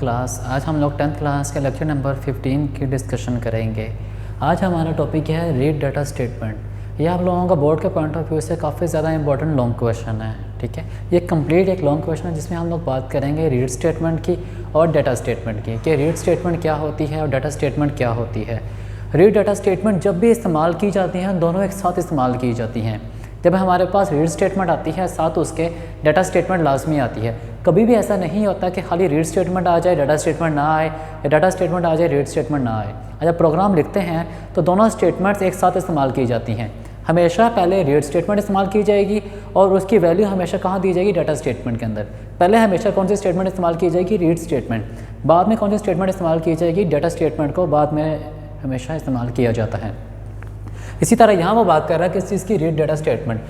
Class. आज हम लोग 10th क्लास के लेक्चर नंबर 15 की डिस्कशन करेंगे। आज हमारा टॉपिक है रीड डाटा स्टेटमेंट। ये आप लोगों का बोर्ड के पॉइंट ऑफ व्यू से काफ़ी ज़्यादा इंपॉर्टेंट लॉन्ग क्वेश्चन है। ठीक है, ये कंप्लीट एक लॉन्ग क्वेश्चन है जिसमें हम लोग बात करेंगे रीड स्टेटमेंट की और डाटा स्टेटमेंट की, कि रीड स्टेटमेंट क्या होती है और डाटा स्टेटमेंट क्या होती है। रीड डाटा स्टेटमेंट जब भी इस्तेमाल की जाती हैं दोनों एक साथ इस्तेमाल की जाती हैं। जब हमारे पास रीड स्टेटमेंट आती है साथ उसके डाटा स्टेटमेंट लाजमी आती है। कभी भी ऐसा नहीं होता कि खाली रीड स्टेटमेंट आ जाए डाटा स्टेटमेंट ना आए, या डाटा स्टेटमेंट आ जाए रीड स्टेटमेंट ना आए। जब प्रोग्राम लिखते हैं तो दोनों स्टेटमेंट्स एक साथ इस्तेमाल की जाती हैं। हमेशा पहले रीड स्टेटमेंट इस्तेमाल की जाएगी और उसकी वैल्यू हमेशा कहाँ दी जाएगी, डाटा स्टेटमेंट के अंदर। पहले हमेशा कौन सी स्टेटमेंट इस्तेमाल की जाएगी, रीड स्टेटमेंट। बाद में कौन सी स्टेटमेंट इस्तेमाल की जाएगी, डाटा स्टेटमेंट को बाद में हमेशा इस्तेमाल किया जाता है। इसी तरह यहाँ वो बात कर रहा है किस चीज़ की, रीड डाटा स्टेटमेंट।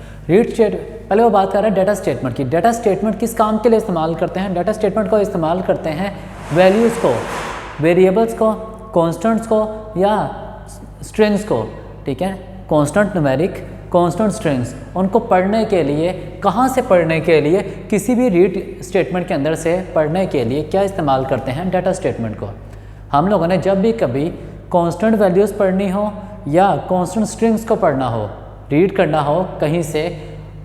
पहले वो बात कर रहा है डाटा स्टेटमेंट की। डाटा स्टेटमेंट किस काम के लिए इस्तेमाल करते हैं, डाटा स्टेटमेंट को इस्तेमाल करते हैं वैल्यूज़ को, वेरिएबल्स को, कॉन्स्टेंट्स को या स्ट्रिंग्स को। ठीक है, कॉन्स्टेंट न्यूमेरिक, कॉन्स्टेंट स्ट्रिंग्स, उनको पढ़ने के लिए, कहाँ से पढ़ने के लिए, किसी भी रीड स्टेटमेंट के अंदर से पढ़ने के लिए क्या इस्तेमाल करते हैं, डाटा स्टेटमेंट को। हम लोगों ने जब भी कभी कॉन्स्टेंट वैल्यूज़ पढ़नी हो या कॉन्स्टेंट स्ट्रिंग्स को पढ़ना हो, रीड करना हो कहीं से,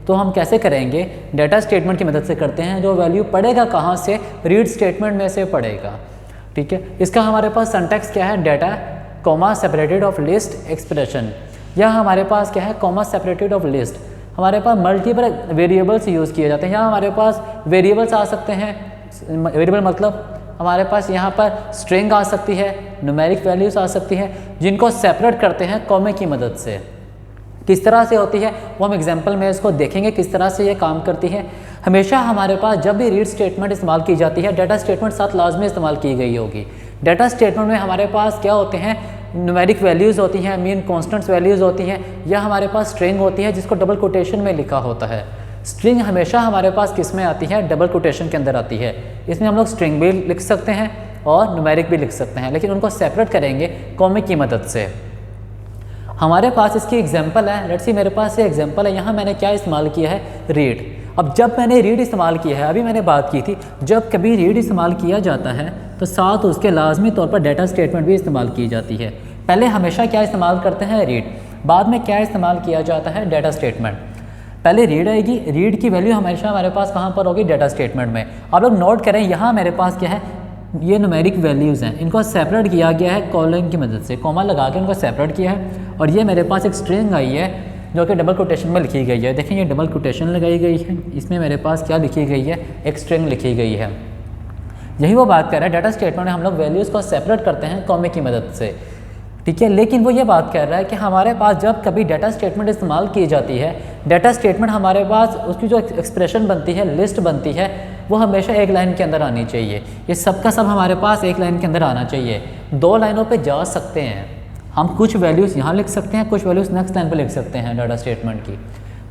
तो हम कैसे करेंगे, डाटा स्टेटमेंट की मदद से करते हैं। जो वैल्यू पढ़ेगा कहाँ से, रीड स्टेटमेंट में से पढ़ेगा। ठीक है, इसका हमारे पास सिंटैक्स क्या है, data comma separated of list expression. या हमारे पास क्या है, कॉमा सेपरेटेड ऑफ लिस्ट। हमारे पास मल्टीपल वेरिएबल्स यूज़ किए जाते हैं। यहाँ हमारे पास वेरिएबल्स आ सकते हैं, वेरिएबल मतलब हमारे पास यहाँ पर स्ट्रिंग आ सकती है, न्यूमेरिक वैल्यूज़ आ सकती है, जिनको सेपरेट करते हैं कॉमे की मदद से। किस तरह से होती है वो हम एग्जांपल में इसको देखेंगे किस तरह से ये काम करती है। हमेशा हमारे पास जब भी रीड स्टेटमेंट इस्तेमाल की जाती है डाटा स्टेटमेंट साथ लाजमी इस्तेमाल की गई होगी। डाटा स्टेटमेंट में हमारे पास क्या होते हैं, न्यूमेरिक वैल्यूज़ होती हैं, मीन कॉन्स्टेंट्स वैल्यूज़ होती हैं, या हमारे पास स्ट्रिंग होती है जिसको डबल कोटेशन में लिखा होता है। स्ट्रिंग हमेशा हमारे पास किस में आती है, डबल कोटेशन के अंदर आती है। इसमें हम लोग स्ट्रिंग भी लिख सकते हैं और न्यूमेरिक भी लिख सकते हैं, लेकिन उनको सेपरेट करेंगे कॉमे की मदद से। हमारे पास इसकी एग्जांपल है, लेट्स सी मेरे पास ये एग्जांपल है। यहाँ मैंने क्या इस्तेमाल किया है, रीड। अब जब मैंने रीड इस्तेमाल किया है, अभी मैंने बात की थी, जब कभी रीड इस्तेमाल किया जाता है तो साथ उसके लाजमी तौर पर डाटा स्टेटमेंट भी इस्तेमाल की जाती है। पहले हमेशा क्या इस्तेमाल करते हैं, रीड। बाद में क्या इस्तेमाल किया जाता है, डाटा स्टेटमेंट। पहले रीड आएगी, रीड की वैल्यू हमेशा हमारे पास कहाँ पर होगी, डाटा स्टेटमेंट में। आप लोग नोट करें, यहाँ मेरे पास क्या है, ये न्यूमेरिक वैल्यूज़ हैं, इनको सेपरेट किया गया है कॉलन की मदद से, कॉमा लगा के इनको सेपरेट किया है। और ये मेरे पास एक स्ट्रिंग आई है जो कि डबल कोटेशन में लिखी गई है। देखें ये डबल कोटेशन लगाई गई है, इसमें मेरे पास क्या लिखी गई है, एक स्ट्रिंग लिखी गई है। यही वो बात कर रहा है, डाटा स्टेटमेंट में हम लोग वैल्यूज़ को सेपरेट करते हैं कॉमे की मदद से। ठीक है, लेकिन वो ये बात कर रहा है कि हमारे पास जब कभी डाटा स्टेटमेंट इस्तेमाल की जाती है, डाटा स्टेटमेंट हमारे पास उसकी जो एक्सप्रेशन बनती है, लिस्ट बनती है, वो हमेशा एक लाइन के अंदर आनी चाहिए। ये सब का सब हमारे पास एक लाइन के अंदर आना चाहिए। दो लाइनों पे जा सकते हैं हम, कुछ वैल्यूज़ यहाँ लिख सकते हैं, कुछ वैल्यूज़ नेक्स्ट लाइन पर लिख सकते हैं डाटा स्टेटमेंट की।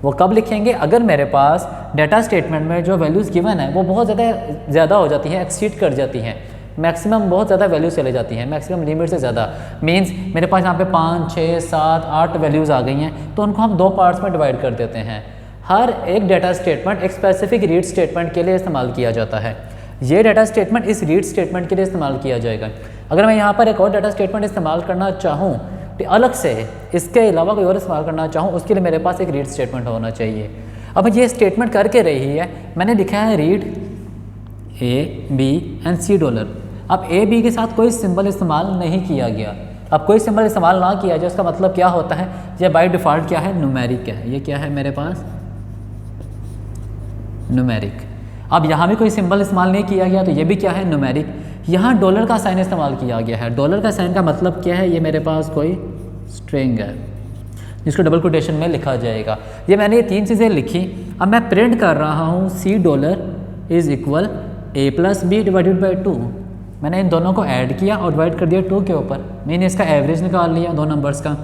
वो कब लिखेंगे, अगर मेरे पास डाटा स्टेटमेंट में जो वैल्यूज़ गिवन है वो बहुत ज़्यादा हो जाती है, एक्सीड कर जाती हैं, मैक्सिमम बहुत ज़्यादा वैल्यू चले जाती हैं, मैक्सिमम लिमिट से ज़्यादा। मींस मेरे पास यहाँ पे 5, 6, 7, 8 वैल्यूज़ आ गई हैं, तो उनको हम दो पार्ट्स में डिवाइड कर देते हैं। हर एक डाटा स्टेटमेंट एक स्पेसिफिक रीड स्टेटमेंट के लिए इस्तेमाल किया जाता है। ये डाटा स्टेटमेंट इस रीड स्टेटमेंट के लिए इस्तेमाल किया जाएगा। अगर मैं यहाँ पर एक और डाटा स्टेटमेंट इस्तेमाल करना चाहूँ तो अलग से, इसके अलावा कोई और इस्तेमाल करना चाहूँ, उसके लिए मेरे पास एक रीड स्टेटमेंट होना चाहिए। अब ये स्टेटमेंट करके रही है, मैंने लिखा है रीड $A, $B अब A, B के साथ कोई सिंबल इस्तेमाल नहीं किया गया। अब कोई सिंबल इस्तेमाल ना किया जाए उसका मतलब क्या होता है, ये बाय डिफ़ॉल्ट क्या है, न्यूमेरिक है। ये क्या है मेरे पास, न्यूमेरिक। अब यहाँ भी कोई सिंबल इस्तेमाल नहीं किया गया तो ये भी क्या है, न्यूमेरिक। यहाँ डॉलर का साइन इस्तेमाल किया गया है। डॉलर का साइन का मतलब क्या है, ये मेरे पास कोई स्ट्रिंग है जिसको डबल कोटेशन में लिखा जाएगा। ये मैंने ये तीन चीज़ें लिखी। अब मैं प्रिंट कर रहा हूँ $C is equal A + B divided by 2। मैंने इन दोनों को ऐड किया और डिवाइड कर दिया 2 के ऊपर। मैंने इसका एवरेज निकाल लिया दो नंबर्स का।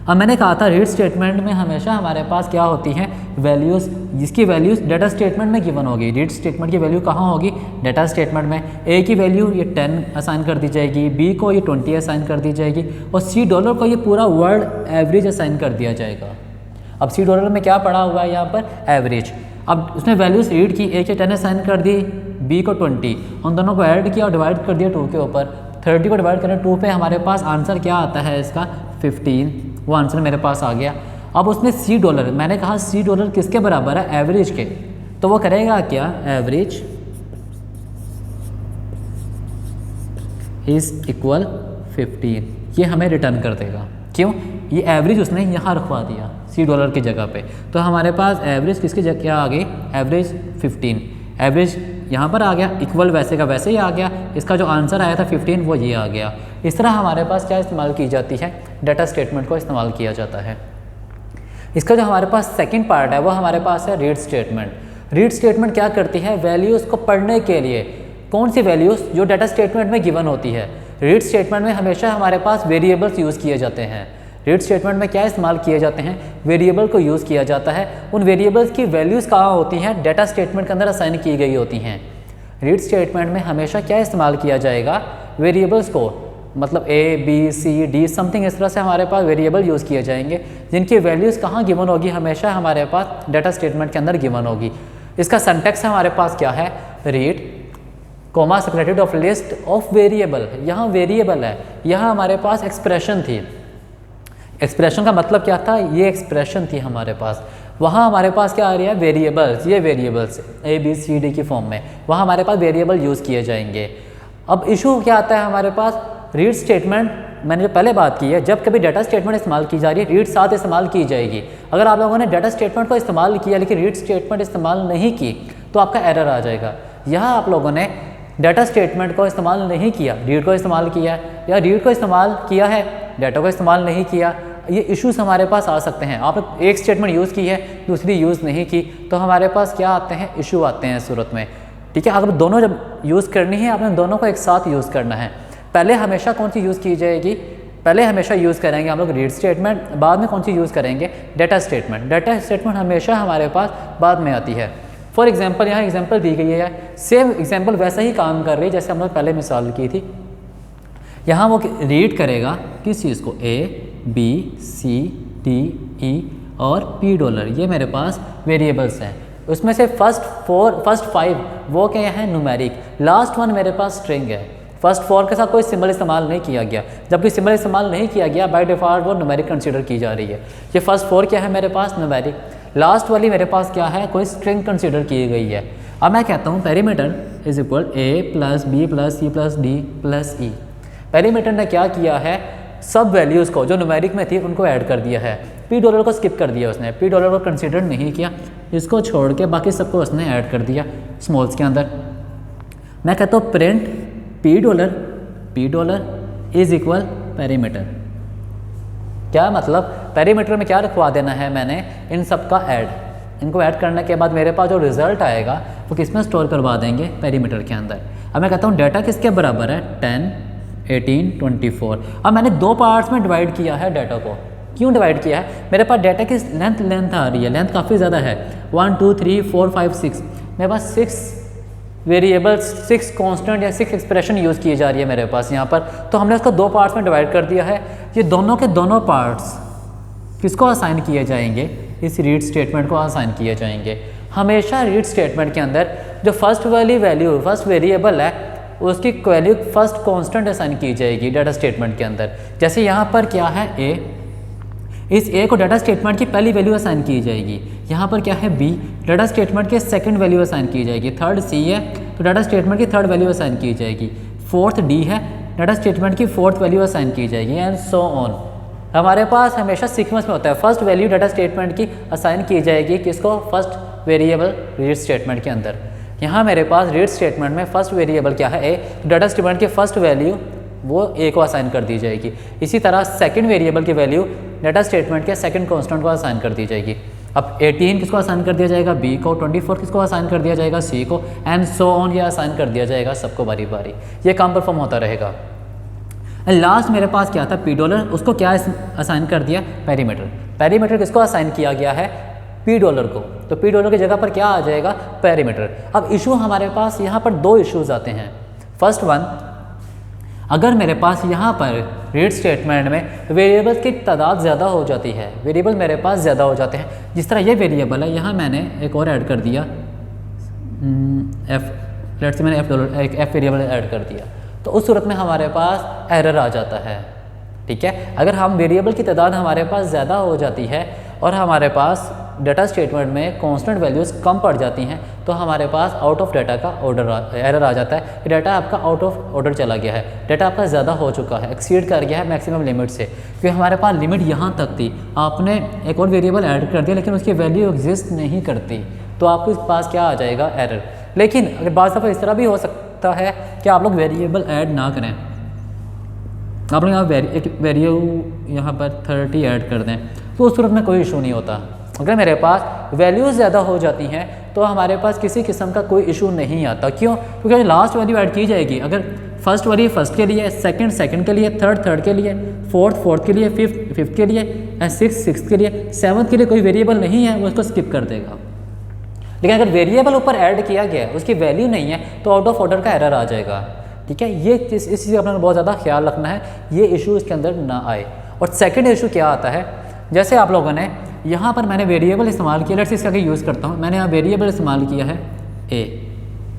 अब मैंने कहा था रीड स्टेटमेंट में हमेशा हमारे पास क्या होती हैं, वैल्यूज़, जिसकी वैल्यूज़ डाटा स्टेटमेंट में गिवन होगी। रीड स्टेटमेंट की वैल्यू कहाँ होगी, डाटा स्टेटमेंट में। A की वैल्यू ये 10 असाइन कर दी जाएगी, B को ये 20 असाइन कर दी जाएगी और $C को ये पूरा वर्ड एवरेज असाइन कर दिया जाएगा। अब $C में क्या पड़ा हुआ है यहाँ पर, एवरेज। अब उसने वैल्यूज़ रीड की, ए के 10 असाइन कर दी, बी को 20, उन दोनों को ऐड किया और डिवाइड कर दिया 2 के ऊपर। 30 को डिवाइड करें 2 पे, हमारे पास आंसर क्या आता है इसका 15, वो आंसर मेरे पास आ गया। अब उसने $C, मैंने कहा $C किसके बराबर है, एवरेज के, तो वो करेगा क्या, एवरेज इज इक्वल 15, ये हमें रिटर्न कर देगा। क्यों, ये एवरेज उसने यहाँ रखवा दिया $C की जगह पे, तो हमारे पास एवरेज किसकी जगह क्या आ गई, एवरेज 15, एवरेज यहाँ पर आ गया, इक्वल वैसे का वैसे ही आ गया, इसका जो आंसर आया था 15 वो ये आ गया। इस तरह हमारे पास क्या इस्तेमाल की जाती है, डाटा स्टेटमेंट को इस्तेमाल किया जाता है। इसका जो हमारे पास सेकंड पार्ट है वो हमारे पास है रीड स्टेटमेंट। रीड स्टेटमेंट क्या करती है, वैल्यूज़ को पढ़ने के लिए, कौन सी वैल्यूज़ जो डाटा स्टेटमेंट में गिवन होती है। रीड स्टेटमेंट में हमेशा हमारे पास वेरिएबल्स यूज़ किए जाते हैं। रीड स्टेटमेंट में क्या इस्तेमाल किए जाते हैं, वेरिएबल को यूज़ किया जाता है। उन वेरिएबल्स की वैल्यूज़ कहाँ होती हैं, डाटा स्टेटमेंट के अंदर असाइन की गई होती हैं। रीड स्टेटमेंट में हमेशा क्या इस्तेमाल किया जाएगा, वेरिएबल्स को, मतलब A, B, C, D something इस तरह से हमारे पास वेरिएबल यूज़ किए जाएंगे, जिनकी वैल्यूज़ कहाँ गिवन होगी, हमेशा हमारे पास डाटा स्टेटमेंट के अंदर गिवन होगी। इसका सिंटैक्स हमारे पास क्या है, read comma separated of list of variable, यहाँ वेरिएबल है, यहाँ हमारे पास एक्सप्रेशन थी। एक्सप्रेशन का मतलब क्या था, ये एक्सप्रेशन थी हमारे पास, वहाँ हमारे पास क्या आ रही है, वेरिएबल्स, ये variables A, B, C, D की फॉर्म में, वहाँ हमारे पास वेरिएबल यूज़ किए जाएंगे। अब इशू क्या आता है हमारे पास, रीड स्टेटमेंट, मैंने जो पहले बात की है, जब कभी डाटा स्टेटमेंट इस्तेमाल की जा रही है, रीड साथ इस्तेमाल की जाएगी। अगर आप लोगों ने डाटा स्टेटमेंट को इस्तेमाल किया लेकिन रीड स्टेटमेंट इस्तेमाल नहीं की तो आपका एरर आ जाएगा। यहाँ आप लोगों ने डाटा स्टेटमेंट को इस्तेमाल नहीं किया, रीड को इस्तेमाल किया है, या रीड को इस्तेमाल किया है, डाटा को इस्तेमाल नहीं किया, ये इश्यूज हमारे पास आ सकते हैं। आपने एक स्टेटमेंट यूज़ की है, दूसरी यूज़ नहीं की, तो हमारे पास क्या आते हैं, इशू आते हैं सूरत में। ठीक है, अगर दोनों जब यूज़ करनी है, आपने दोनों को एक साथ यूज़ करना है। पहले हमेशा कौन सी यूज़ की जाएगी, पहले हमेशा यूज़ करेंगे हम लोग रीड स्टेटमेंट, बाद में कौन सी यूज़ करेंगे, डाटा स्टेटमेंट। डाटा स्टेटमेंट हमेशा हमारे पास बाद में आती है। फॉर एग्जांपल यहाँ एग्जांपल दी गई है, सेम एग्जांपल वैसा ही काम कर रही है जैसे हम लोग पहले मिसाल की थी। यहाँ वो रीड करेगा किस चीज़ को, A, B, C, D, E और $P, ये मेरे पास वेरिएबल्स हैं। उसमें से फर्स्ट 5 वो क्या है, न्यूमेरिक, लास्ट 1 मेरे पास स्ट्रिंग है। फर्स्ट 4 के साथ कोई सिंबल इस्तेमाल नहीं किया गया, जबकि सिंबल इस्तेमाल नहीं किया गया बाय डिफ़ॉल्ट वो न्यूमेरिक कंसीडर की जा रही है। ये फर्स्ट 4 क्या है मेरे पास, न्यूमेरिक, लास्ट वाली मेरे पास क्या है, कोई स्ट्रिंग कंसीडर की गई है। अब मैं कहता हूँ perimeter is equal A + B + C + D + E। Perimeter ने क्या किया है, सब वैल्यूज़ को जो न्यूमेरिक में थी उनको ऐड कर दिया है। $P को स्किप कर दिया उसने, $P को कंसीडर नहीं किया, इसको छोड़ के बाकी सबको उसने ऐड कर दिया स्मॉल्स के अंदर। मैं कहता हूँ print $P is equal perimeter. क्या मतलब, पेरीमीटर में क्या रखवा देना है मैंने, इन सब का ऐड, इनको ऐड करने के बाद मेरे पास जो रिजल्ट आएगा वो किस में स्टोर करवा देंगे, पेरीमीटर के अंदर। अब मैं कहता हूँ डाटा किसके बराबर है, 10, 18, 24। अब मैंने 2 पार्ट्स में डिवाइड किया है डाटा को। क्यों डिवाइड किया है, मेरे पास डाटा की लेंथ आ रही है, लेंथ काफ़ी ज़्यादा है, 1, 2, 3, 4, 5, 6, मेरे पास 6 वेरिएबल्स, 6 कांस्टेंट या 6 एक्सप्रेशन यूज़ की जा रही है मेरे पास यहाँ पर। तो हमने उसको 2 पार्ट्स में डिवाइड कर दिया है। ये दोनों के दोनों पार्ट्स किसको असाइन किए जाएंगे, इस रीड स्टेटमेंट को असाइन किए जाएंगे। हमेशा रीड स्टेटमेंट के अंदर जो फर्स्ट वाली वैल्यू, फर्स्ट वेरिएबल है, उसकी वैल्यू फर्स्ट कांस्टेंट असाइन की जाएगी डाटा स्टेटमेंट के अंदर। जैसे यहाँ पर क्या है A, इस A को डाटा स्टेटमेंट की पहली वैल्यू असाइन की जाएगी। यहाँ पर क्या है B, डाटा स्टेटमेंट के सेकंड वैल्यू असाइन की जाएगी। थर्ड C है तो डाटा स्टेटमेंट की थर्ड वैल्यू असाइन की जाएगी। फोर्थ D है, डाटा स्टेटमेंट की फोर्थ वैल्यू असाइन की जाएगी, एंड सो ऑन। हमारे पास हमेशा सीक्वेंस में होता है, फर्स्ट वैल्यू डाटा स्टेटमेंट की असाइन की जाएगी किसको, फर्स्ट वेरिएबल रीड स्टेटमेंट के अंदर। यहाँ मेरे पास रीड स्टेटमेंट में फर्स्ट वेरिएबल क्या है A, तो डाटा स्टेटमेंट की फर्स्ट वैल्यू वो A को असाइन कर दी जाएगी। इसी तरह सेकंड वेरिएबल की वैल्यू डाटा स्टेटमेंट के सेकंड कांस्टेंट को असाइन कर दी जाएगी। अब 18 किसको असाइन कर दिया जाएगा, B को, 24 किसको असाइन कर दिया जाएगा, C को, एंड सो ऑन, ये असाइन कर दिया जाएगा सबको बारी बारी। ये काम परफॉर्म होता रहेगा। लास्ट मेरे पास क्या था, $P, उसको क्या असाइन कर दिया, पेरीमीटर। पेरीमीटर किसको असाइन किया गया है, $P को, तो $P की जगह पर क्या आ जाएगा, पेरीमीटर। अब इशू हमारे पास यहाँ पर 2 इश्यूज आते हैं। फर्स्ट वन, अगर मेरे पास यहाँ पर रीड स्टेटमेंट में वेरिएबल्स की तादाद ज़्यादा हो जाती है, वेरिएबल मेरे पास ज़्यादा हो जाते हैं, जिस तरह ये वेरिएबल है, यहाँ मैंने एक और ऐड कर दिया एफ, लेट्स से मैंने एक एफ वेरिएबल ऐड कर दिया, तो उस सूरत में हमारे पास एरर आ जाता है। ठीक है, अगर हम वेरिएबल की तादाद हमारे पास ज़्यादा हो जाती है और हमारे पास डाटा स्टेटमेंट में कांस्टेंट वैल्यूज़ कम पड़ जाती हैं, तो हमारे पास आउट ऑफ डाटा का एरर आ जाता है कि डाटा आपका आउट ऑफ ऑर्डर चला गया है, डाटा आपका ज़्यादा हो चुका है, एक्सीड कर गया है मैक्सिमम लिमिट से, क्योंकि हमारे पास लिमिट यहाँ तक थी, आपने एक और वेरिएबल ऐड कर दिया लेकिन उसकी वैल्यू एग्जिस्ट नहीं करती, तो आपके पास क्या आ जाएगा, एरर। लेकिन अगर बात दफ़ा इस तरह भी हो सकता है कि आप लोग वेरिएबल ऐड ना करें, आप लोग यहाँ एक वेरिएबल यहाँ पर 30 ऐड कर दें, तो उस सूरत में कोई इशू नहीं होता। अगर मेरे पास वैल्यूज़ ज़्यादा हो जाती हैं तो हमारे पास किसी किस्म का कोई इशू नहीं आता। क्यों? क्योंकि लास्ट वैल्यू ऐड की जाएगी, अगर फर्स्ट वैल्यू फर्स्ट के लिए, सेकंड के लिए, थर्ड के लिए, फोर्थ के लिए, फिफ्थ के लिए, एंड सिक्स के लिए, सेवन्थ के लिए कोई वेरिएबल नहीं है, वो उसको स्किप कर देगा। लेकिन अगर वेरिएबल ऊपर ऐड किया गया है, उसकी वैल्यू नहीं है, तो आउट ऑफ ऑर्डर का एरर आ जाएगा। ठीक है, ये इस चीज़ का अपना बहुत ज़्यादा ख्याल रखना है, ये इशू इसके अंदर ना आए। और सेकंड इशू क्या आता है, जैसे आप लोगों ने यहाँ पर मैंने वेरिएबल इस्तेमाल किया, लेट्स इसका यूज़ करता हूँ, मैंने यहाँ वेरिएबल इस्तेमाल किया है ए,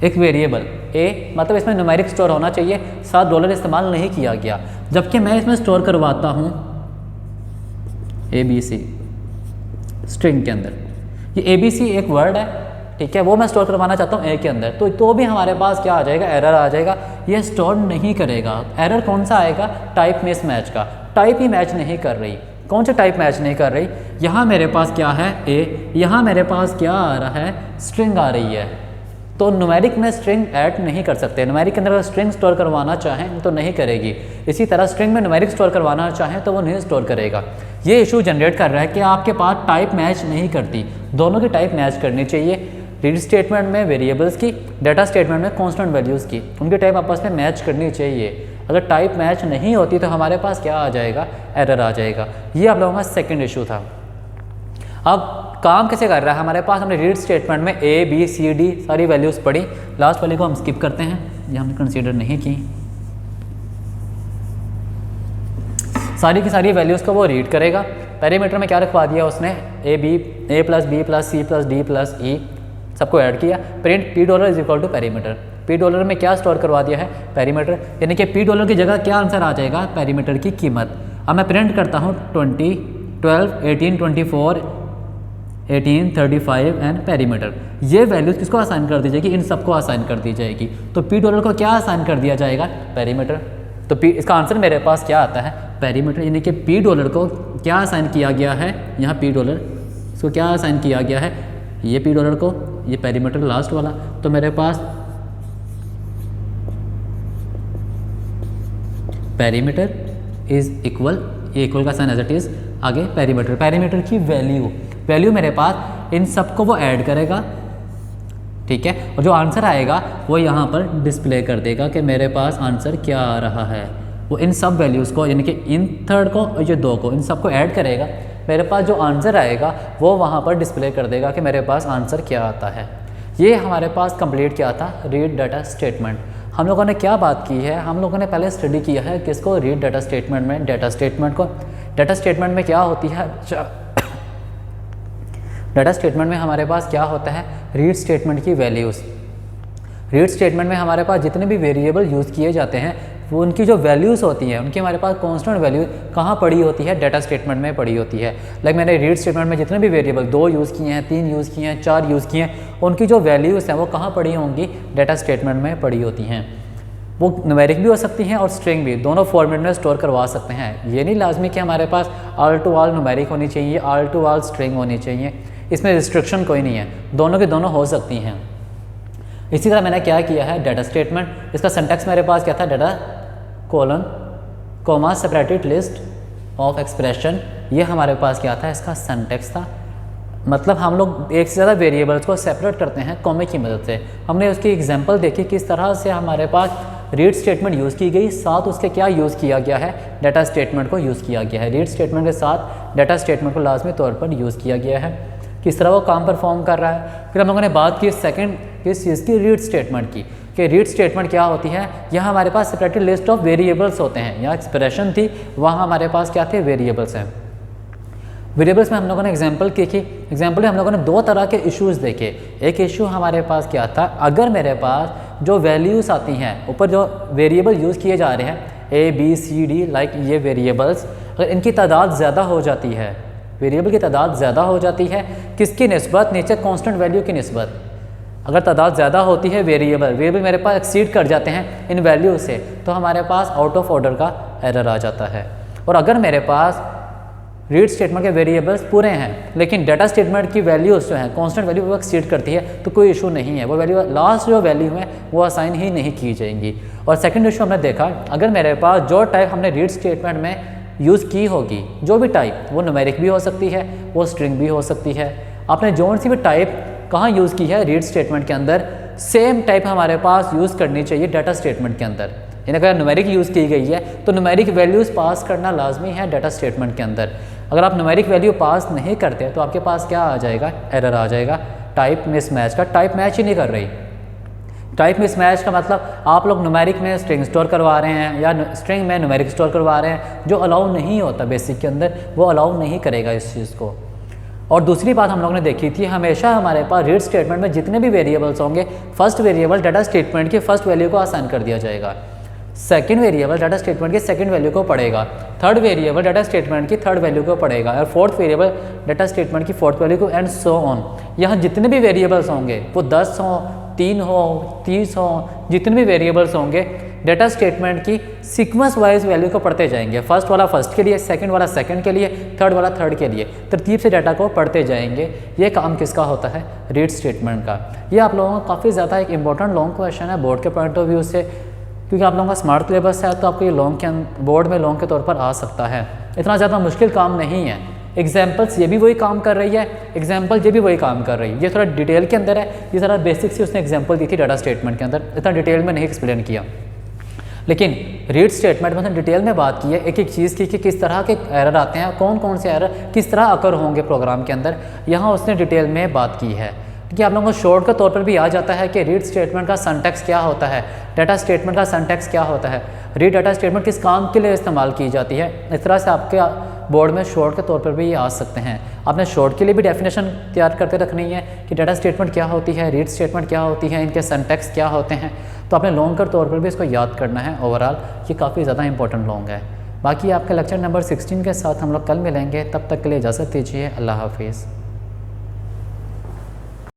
एक वेरिएबल ए, मतलब इसमें न्यूमेरिक स्टोर होना चाहिए, $7 इस्तेमाल नहीं किया गया, जबकि मैं इसमें स्टोर करवाता हूँ ABC स्ट्रिंग के अंदर। ये ABC एक वर्ड है, ठीक है, वो मैं स्टोर करवाना चाहता हूँ ए के अंदर, तो भी हमारे पास क्या आ जाएगा, एरर आ जाएगा, ये स्टोर नहीं करेगा। एरर कौन सा आएगा, टाइप मिस मैच का, टाइप ही मैच नहीं कर रही। कौन सा टाइप मैच नहीं कर रही, यहाँ मेरे पास क्या है ए, यहाँ मेरे पास क्या आ रहा है, स्ट्रिंग आ रही है, तो न्यूमेरिक में स्ट्रिंग ऐड नहीं कर सकते। न्यूमेरिक के अंदर अगर स्ट्रिंग स्टोर करवाना चाहें तो नहीं करेगी, इसी तरह स्ट्रिंग में न्यूमेरिक स्टोर करवाना चाहें तो वो नहीं स्टोर करेगा। ये इशू जनरेट कर रहा है कि आपके पास टाइप मैच नहीं करती, दोनों की टाइप मैच करनी चाहिए। रीड स्टेटमेंट में वेरिएबल्स की, डाटा स्टेटमेंट में कांस्टेंट वैल्यूज़ की, उनकी टाइप आपस में मैच करनी चाहिए। अगर टाइप मैच नहीं होती तो हमारे पास क्या आ जाएगा, एरर आ जाएगा। ये आप लोगों का सेकंड इशू था। अब काम कैसे कर रहा है, हमारे पास हमने रीड स्टेटमेंट में A B C D सारी वैल्यूज़ पढ़ी, लास्ट वाली को हम स्किप करते हैं, ये हमने कंसीडर नहीं की। सारी की सारी वैल्यूज़ को वो रीड करेगा। पैरामीटर में क्या रखवा दिया उसने, A plus B plus C plus D plus E सबको ऐड किया। Print $P is equal to parameter, $P में क्या स्टोर करवा दिया है, पैरामीटर, यानी कि $P की जगह क्या आंसर आ जाएगा, पैरामीटर की कीमत। अब मैं प्रिंट करता हूँ 20, 12, 18, 24, 18, 35 एंड पैरामीटर। ये वैल्यूज़ किसको असाइन कर दी जाएगी, इन सबको असाइन कर दी जाएगी। तो $P को क्या असाइन कर दिया जाएगा, पैरामीटर। तो इसका आंसर मेरे पास क्या आता है, पैरामीटर, यानी कि $P को क्या असाइन किया गया है, यहाँ $P इसको क्या असाइन किया गया है, ये $P को, ये पैरामीटर लास्ट वाला। तो मेरे पास पैरामीटर इज इक्वल, ये इक्वल का साइन एज इट इज, आगे पैरामीटर की वैल्यू मेरे पास इन सबको वो ऐड करेगा, ठीक है, और जो आंसर आएगा वो यहाँ पर डिस्प्ले कर देगा कि मेरे पास आंसर क्या आ रहा है। वो इन सब वैल्यूज़ को, यानी कि इन थर्ड को और ये दो को, इन सबको ऐड करेगा, मेरे पास जो आंसर आएगा वो वहाँ पर डिस्प्ले कर देगा कि मेरे पास आंसर क्या आता है। ये हमारे पास कंप्लीट क्या था, रीड डाटा स्टेटमेंट। हम लोगों ने क्या बात की है, हम लोगों ने पहले स्टडी किया है किसको, रीड डाटा स्टेटमेंट में, डाटा स्टेटमेंट को। डाटा स्टेटमेंट में क्या होती है, डाटा स्टेटमेंट में हमारे पास क्या होता है, रीड स्टेटमेंट की वैल्यूज़। रीड स्टेटमेंट में हमारे पास जितने भी वेरिएबल यूज़ किए जाते हैं वो उनकी जो वैल्यूज़ होती हैं, उनकी हमारे पास कांस्टेंट वैल्यू कहाँ पड़ी होती है, डाटा स्टेटमेंट में पड़ी होती है। लाइक मैंने रीड स्टेटमेंट में जितने भी वेरिएबल 2 यूज़ किए हैं, 3 यूज़ किए हैं, 4 यूज़ किए हैं, उनकी जो वैल्यूज़ हैं वो कहाँ पड़ी होंगी, डाटा स्टेटमेंट में पड़ी होती हैं। वो न्यूमेरिक भी हो सकती हैं और स्ट्रिंग भी, दोनों फॉर्मेट में स्टोर करवा सकते हैं। ये नहीं लाजमी कि हमारे पास ऑल टू ऑल न्यूमेरिक होनी चाहिए, ऑल टू ऑल स्ट्रिंग होनी चाहिए, इसमें रिस्ट्रिक्शन कोई नहीं है, दोनों की दोनों हो सकती हैं। इसी तरह मैंने क्या किया है, डाटा स्टेटमेंट, इसका सिंटैक्स मेरे पास क्या था, data colon comma separated list of expression, ये हमारे पास क्या था, इसका सिंटैक्स था। मतलब हम लोग एक से ज़्यादा वेरिएबल्स को सेपरेट करते हैं कॉमे की मदद से। हमने उसकी एग्जांपल देखी किस तरह से हमारे पास रीड स्टेटमेंट यूज़ की गई, साथ उसके क्या यूज़ किया गया है, डाटा स्टेटमेंट को यूज़ किया गया है। रीड स्टेटमेंट के साथ डाटा स्टेटमेंट को लाजमी तौर पर यूज़ किया गया है, किस तरह वो काम परफॉर्म कर रहा है। फिर हम लोगों ने बात की सेकंड किस चीज़ की, रीड स्टेटमेंट की, कि रीड स्टेटमेंट क्या होती है। यहाँ हमारे पास सेपरेटेड लिस्ट ऑफ वेरिएबल्स होते हैं, यहाँ एक्सप्रेशन थी, वहाँ हमारे पास क्या थे, वेरिएबल्स हैं। वेरिएबल्स में हम लोगों ने एग्जांपल की थी, एग्जांपल में हम लोगों ने दो तरह के इश्यूज़ देखे। एक इशू हमारे पास क्या था, अगर मेरे पास जो वैल्यूज़ आती हैं, ऊपर जो वेरिएबल यूज़ किए जा रहे हैं ABCD लाइक ये वेरिएबल्स, अगर इनकी तादाद ज़्यादा हो जाती है, वेरिएबल की तादाद ज़्यादा हो जाती है किसकी निस्बत, नीचे कांस्टेंट वैल्यू की निस्बत। अगर तादाद ज़्यादा होती है वेरिएबल मेरे पास एक्सीड कर जाते हैं इन वैल्यू से, तो हमारे पास आउट ऑफ ऑर्डर का एरर आ जाता है। और अगर मेरे पास रीड स्टेटमेंट के वेरिएबल्स पूरे हैं लेकिन डाटा स्टेटमेंट की वैल्यूज जो हैं कांस्टेंट वैल्यू वो एक्सीड करती है, तो कोई इशू नहीं है, वो वैल्यू लास्ट जो वैल्यू है वो असाइन ही नहीं की जाएंगी। और सेकंड इशू हमने देखा, अगर मेरे पास जो टाइप हमने रीड स्टेटमेंट में यूज़ की होगी, जो भी टाइप, वो न्यूमेरिक भी हो सकती है, वो स्ट्रिंग भी हो सकती है, आपने जो सी भी टाइप कहाँ यूज़ की है रीड स्टेटमेंट के अंदर, सेम टाइप हमारे पास यूज़ करनी चाहिए डाटा स्टेटमेंट के अंदर। यानी अगर न्यूमेरिक यूज़ की गई है तो न्यूमेरिक वैल्यूज़ पास करना लाजमी है डाटा स्टेटमेंट के अंदर। अगर आप न्यूमेरिक वैल्यू पास नहीं करते तो आपके पास क्या आ जाएगा, एरर आ जाएगा टाइप मिसमैच का। टाइप मैच ही नहीं कर रही। टाइप मिसमैच का मतलब आप लोग न्यूमेरिक में स्ट्रिंग स्टोर करवा रहे हैं या स्ट्रिंग में न्यूमेरिक स्टोर करवा रहे हैं, जो अलाउ नहीं होता बेसिक के अंदर, वो अलाउ नहीं करेगा इस चीज़ को। और दूसरी बात हम लोगों ने देखी थी, हमेशा हमारे पास रीड स्टेटमेंट में जितने भी वेरिएबल्स होंगे, फर्स्ट वेरिएबल डाटा स्टेटमेंट की फर्स्ट वैल्यू को असाइन कर दिया जाएगा, सेकंड वेरिएबल डाटा स्टेटमेंट की सेकंड वैल्यू को पढ़ेगा, थर्ड वेरिएबल डाटा स्टेटमेंट की थर्ड वैल्यू को पढ़ेगा, और फोर्थ वेरिएबल डाटा स्टेटमेंट की फोर्थ वैल्यू को, एंड सो ऑन। यहाँ जितने भी वेरिएबल्स होंगे, वो 10 हो, 3 हो, 30 हो, जितने भी वेरिएबल्स होंगे डाटा स्टेटमेंट की सीक्वेंस वाइज वैल्यू को पढ़ते जाएंगे। फर्स्ट वाला फर्स्ट के लिए, सेकंड वाला सेकंड के लिए, थर्ड वाला थर्ड के लिए, तरतीब से डाटा को पढ़ते जाएंगे। ये काम किसका होता है, रीड स्टेटमेंट का। ये आप लोगों का काफ़ी ज़्यादा एक इंपॉर्टेंट लॉन्ग क्वेश्चन है बोर्ड के पॉइंट ऑफ व्यू से, क्योंकि आप लोगों का स्मार्ट सिलेबस है तो आपको ये लॉन्ग के बोर्ड में लॉन्ग के तौर पर आ सकता है। इतना ज़्यादा मुश्किल काम नहीं है। एग्जाम्पल्स ये भी वही काम कर रही है, एग्जाम्पल ये भी वही काम कर रही है। ये थोड़ा डिटेल के अंदर है, ये ज़रा बेसिक से उसने एग्जाम्पल दी थी डाटा स्टेटमेंट के अंदर, इतना डिटेल में नहीं एक्सप्लेन किया। लेकिन रीड स्टेटमेंट में डिटेल में बात की है एक एक चीज़ की कि किस तरह के एरर आते हैं, कौन कौन से एरर किस तरह अकर होंगे प्रोग्राम के अंदर, यहाँ उसने डिटेल में बात की है। क्योंकि आप लोगों को शॉर्ट के तौर पर भी आ जाता है कि रीड स्टेटमेंट का सिंटैक्स क्या होता है, डाटा स्टेटमेंट का सिंटैक्स क्या होता है, रीड डाटा स्टेटमेंट किस काम के लिए इस्तेमाल की जाती है। इस तरह से आपके बोर्ड में शॉर्ट के तौर पर भी ये आ सकते हैं। आपने शॉर्ट के लिए भी डेफिनेशन तैयार करते रखनी है कि डाटा स्टेटमेंट क्या होती है, रीड स्टेटमेंट क्या होती है, इनके सिंटैक्स क्या होते हैं, तो आपने लॉन्ग के तौर पर भी इसको याद करना है। ओवरऑल ये काफ़ी ज़्यादा इंपॉर्टेंट लॉन्ग है। बाकी आपके लेक्चर नंबर 16 के साथ हम लोग कल मिलेंगे, तब तक के लिए इजाज़त दीजिए। अल्लाह हाफिज़।